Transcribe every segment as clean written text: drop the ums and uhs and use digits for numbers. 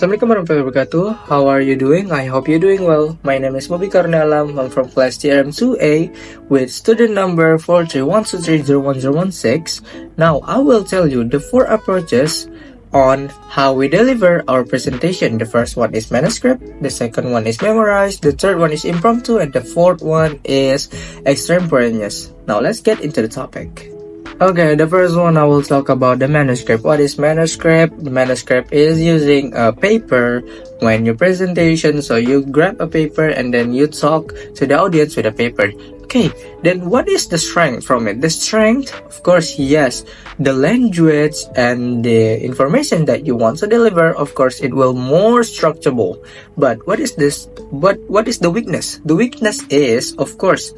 Assalamualaikum warahmatullahi wabarakatuh. How are you doing? I hope you're doing well. My name is Karunia. I'm from class TRM2A with student number 431230116. Now, I will tell you the 4 approaches on how we deliver our presentation. The first one is manuscript, the second one is memorized, the third one is impromptu, and the fourth one is extemporaneous. Now, let's get into the topic. Okay, the first one I will talk about the manuscript. What is manuscript? The manuscript is using a paper when your presentation. So you grab a paper and then you talk to the audience with a paper. Okay, then what is the strength from it? The strength, of course, yes, the language and the information that you want to deliver, of course, it will more structurable. But what is this? What is the weakness? The weakness is, of course,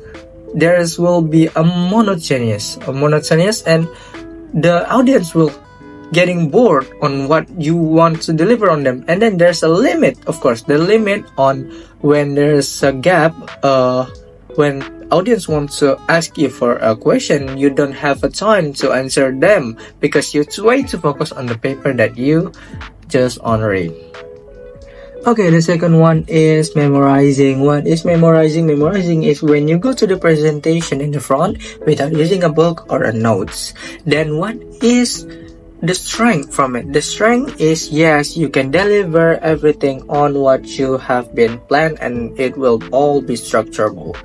there will be a monotonous, and the audience will getting bored on what you want to deliver on them. And then there's a limit, of course, the limit on when there's a gap, when audience wants to ask you for a question, you don't have a time to answer them because you're way too focused on the paper that you just on read. Okay, the second one is memorizing. What is memorizing? Memorizing is when you go to the presentation in the front without using a book or a notes. Then what is the strength from it? The strength is, yes, you can deliver everything on what you have been planned and it will all be structurable.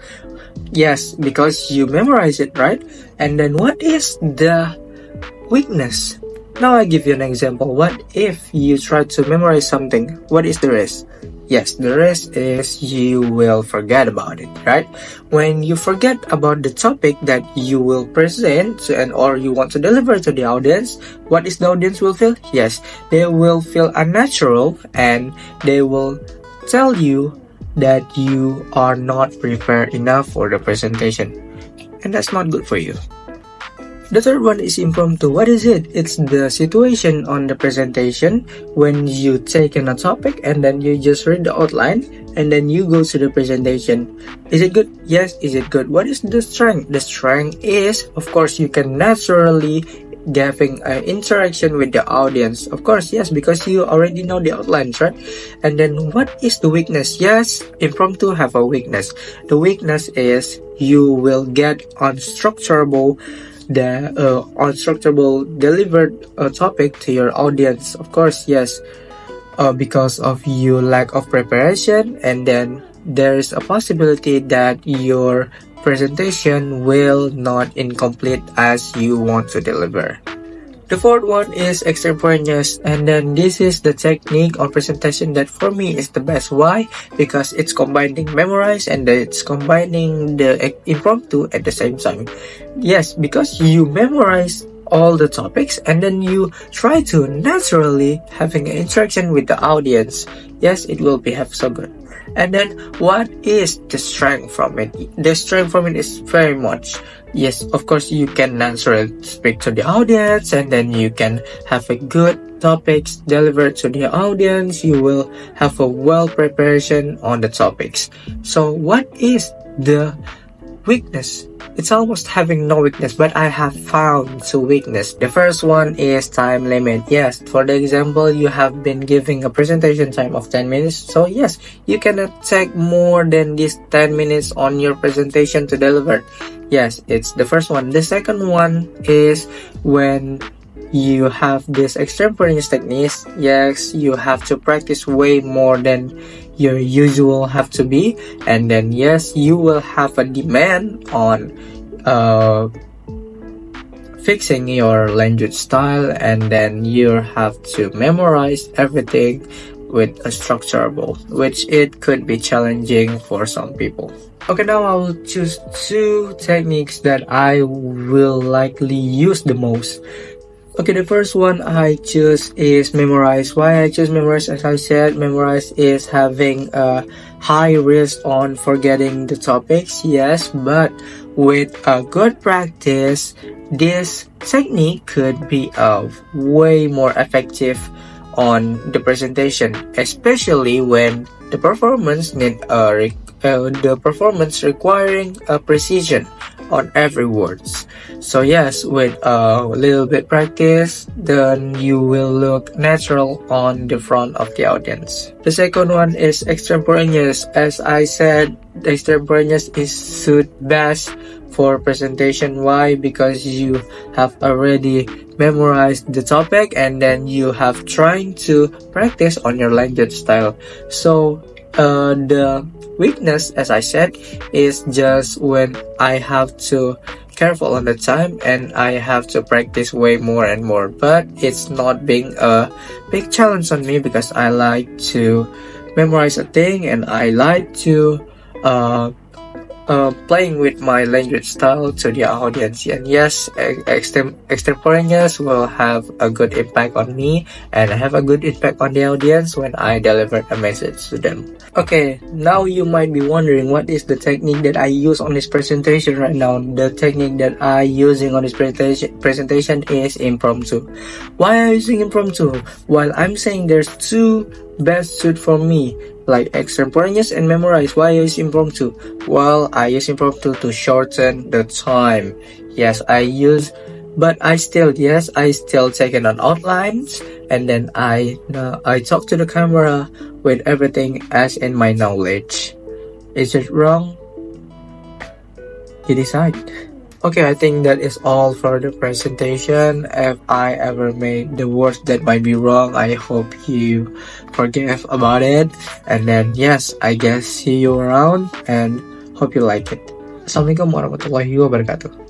Yes, because you memorize it, right? And then what is the weakness? Now I give you an example. What if you try to memorize something? What is the risk? Yes, the risk is you will forget about it, right? When you forget about the topic that you will present or you want to deliver to the audience, what is the audience will feel? Yes, they will feel unnatural and they will tell you that you are not prepared enough for the presentation. And that's not good for you. The third one is impromptu. What is it? It's the situation on the presentation when you take in a topic and then you just read the outline and then you go to the presentation. Is it good? Yes. Is it good? What is the strength? The strength is, of course, you can naturally having an interaction with the audience. Of course, yes, because you already know the outlines, right? And then what is the weakness? Yes, impromptu have a weakness. The weakness is you will get unstructurable delivered topic to your audience. Of course, yes, because of your lack of preparation, and then there's a possibility that your presentation will not incomplete as you want to deliver. The fourth one is extemporaneous, and then this is the technique or presentation that for me is the best. Why? Because it's combining memorize and it's combining the impromptu at the same time. Yes, because you memorize all the topics and then you try to naturally having an interaction with the audience. Yes, it will be have so good. And then what is the strength from it? The strength from it is very much. Yes, of course, you can naturally speak to the audience and then you can have a good topics delivered to the audience. You will have a well preparation on the topics. So what is the weakness? It's almost having no weakness, but I have found 2 weakness. The first one is time limit. Yes, for the example, you have been giving a presentation time of 10 minutes. So yes, you cannot take more than this 10 minutes on your presentation to deliver. Yes, it's the first one. The second one is when you have this extemporaneous techniques. Yes, you have to practice way more than your usual have to be, and then yes, you will have a demand on fixing your language style, and then you have to memorize everything with a structurable, which it could be challenging for some people. Okay, now I will choose 2 techniques that I will likely use the most. Okay, the first one I choose is memorize. Why I choose memorize? As I said, memorize is having a high risk on forgetting the topics. Yes, but with a good practice, this technique could be way more effective on the presentation, especially when the performance requiring a precision. on every words. So yes, with a little bit practice, then you will look natural on the front of the audience. The second one is extemporaneous. As I said, the extemporaneous is suit best for presentation. Why? Because you have already memorized the topic and then you have trying to practice on your language style. So the weakness, as I said, is just when I have to careful on the time and I have to practice way more and more. But it's not being a big challenge on me because I like to memorize a thing and I like to playing with my language style to the audience. And yes, extemporaneous will have a good impact on me and have a good impact on the audience when I deliver a message to them. Okay, now you might be wondering what is the technique that I use on this presentation right now. The technique that I using on this presentation is impromptu. Why am I using impromptu? While I'm saying there's two best suit for me, like extemporaneous and memorize. Why I use impromptu? Well, I use impromptu to shorten the time. Yes, but I still take it on outlines and then I talk to the camera with everything as in my knowledge. Is it wrong? You decide. Okay, I think that is all for the presentation. If I ever made the words that might be wrong, I hope you forgive about it. And then yes, I guess see you around and hope you like it. Assalamualaikum warahmatullahi wabarakatuh.